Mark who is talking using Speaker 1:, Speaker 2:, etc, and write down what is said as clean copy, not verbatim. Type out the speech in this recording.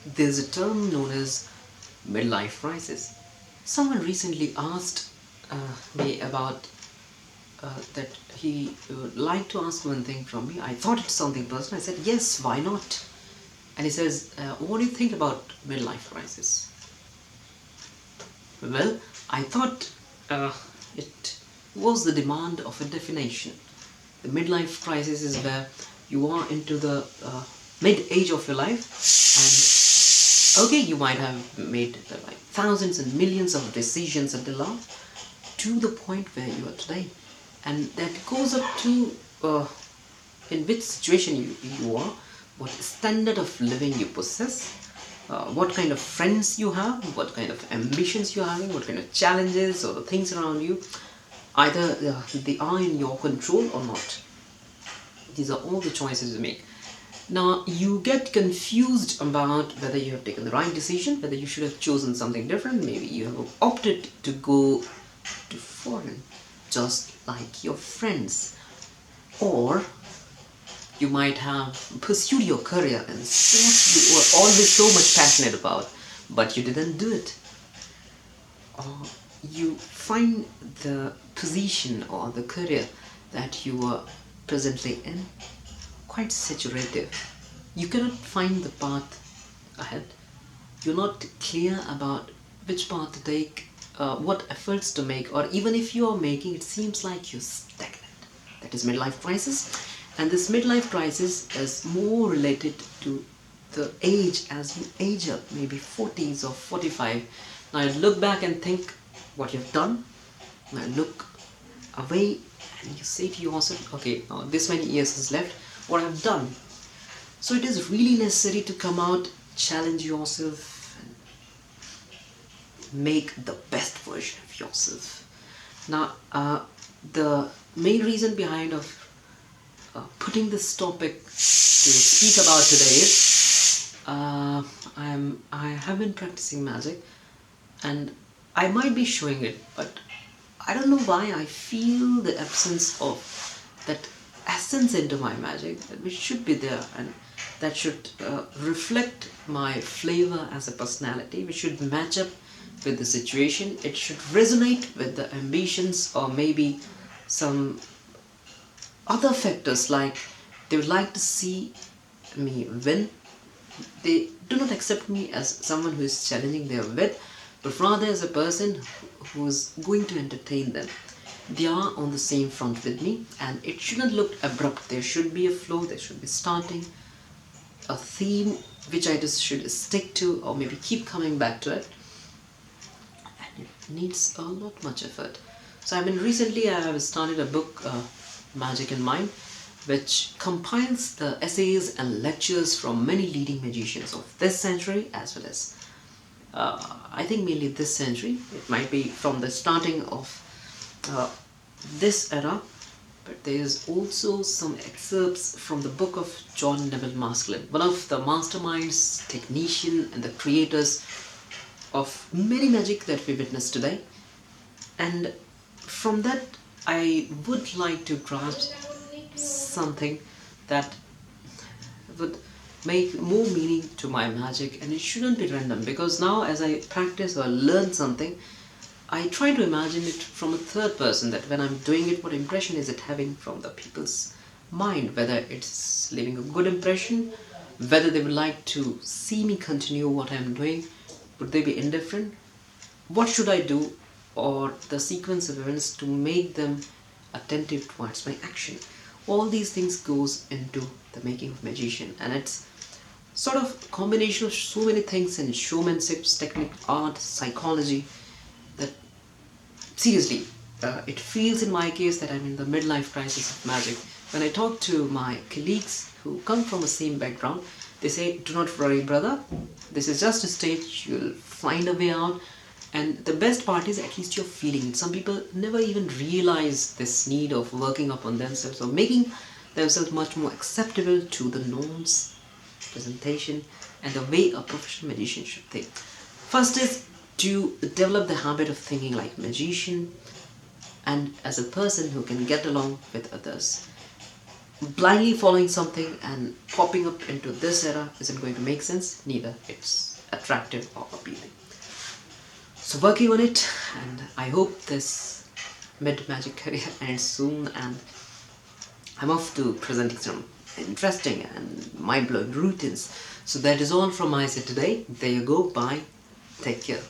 Speaker 1: There's a term known as midlife crisis. Someone recently asked me about that he would like to ask one thing from me. I thought it's something personal. I said, yes, why not? And he says, what do you think about midlife crisis? Well, I thought it was the demand of a definition. The midlife crisis is where you are into the mid-age of your life, and okay, you might have made like thousands and millions of decisions until now, to the point where you are today, and that goes up to in which situation you are, what standard of living you possess, what kind of friends you have, what kind of ambitions you're having, what kind of challenges or the things around you, either they are in your control or not. These are all the choices you make. Now you get confused about whether you have taken the right decision, whether you should have chosen something different. Maybe you have opted to go to foreign just like your friends, or you might have pursued your career in sport you were always so much passionate about, but you didn't do it. Or you find the position or the career that you are presently in quite saturative. You cannot find the path ahead. You're not clear about which path to take, what efforts to make, or even if you are making, it seems like you're stagnant. That is midlife crisis. And this midlife crisis is more related to the age as you age up, maybe 40s or 45. Now you look back and think what you've done. Now look away and you say to yourself, okay, now this many years is left, what I've done. So it is really necessary to come out, challenge yourself, and make the best version of yourself. Now, the main reason behind of putting this topic to speak about today is I have been practicing magic, and I might be showing it, but I don't know why I feel the absence of that essence into my magic, which should be there, and that should reflect my flavor as a personality, which should match up with the situation. It should resonate with the ambitions, or maybe some other factors, like they would like to see me win. They do not accept me as someone who is challenging their wit, but rather as a person who is going to entertain them. They are on the same front with me, and it shouldn't look abrupt. There should be a flow, there should be starting, a theme which I just should stick to, or maybe keep coming back to it, and it needs a lot much effort. So recently I have started a book, Magic in Mind, which compiles the essays and lectures from many leading magicians of this century, as well as I think mainly this century. It might be from the starting of this era, but there is also some excerpts from the book of John Neville Maskelyne, one of the masterminds, technician, and the creators of many magic that we witness today. And from that, I would like to grasp something that would make more meaning to my magic, and it shouldn't be random, because now as I practice or learn something, I try to imagine it from a third person, that when I'm doing it, what impression is it having from the people's mind, whether it's leaving a good impression, whether they would like to see me continue what I'm doing, would they be indifferent, what should I do, or the sequence of events to make them attentive towards my action. All these things goes into the making of magician, and it's sort of combination of so many things in showmanship, technique, art, psychology, that seriously, it feels in my case that I'm in the midlife crisis of magic. When I talk to my colleagues who come from the same background, they say, do not worry brother, this is just a stage, you'll find a way out. And the best part is, at least you're feeling it. Some people never even realize this need of working upon themselves or making themselves much more acceptable to the norms, presentation, and the way a professional magician should think. First is to develop the habit of thinking like a magician and as a person who can get along with others. blindly following something and popping up into this era isn't going to make sense, neither it's attractive or appealing. So working on it, and I hope this mid-magic career ends soon, and I'm off to presenting some interesting and mind-blowing routines. So that is all from my side today. There you go, bye, take care.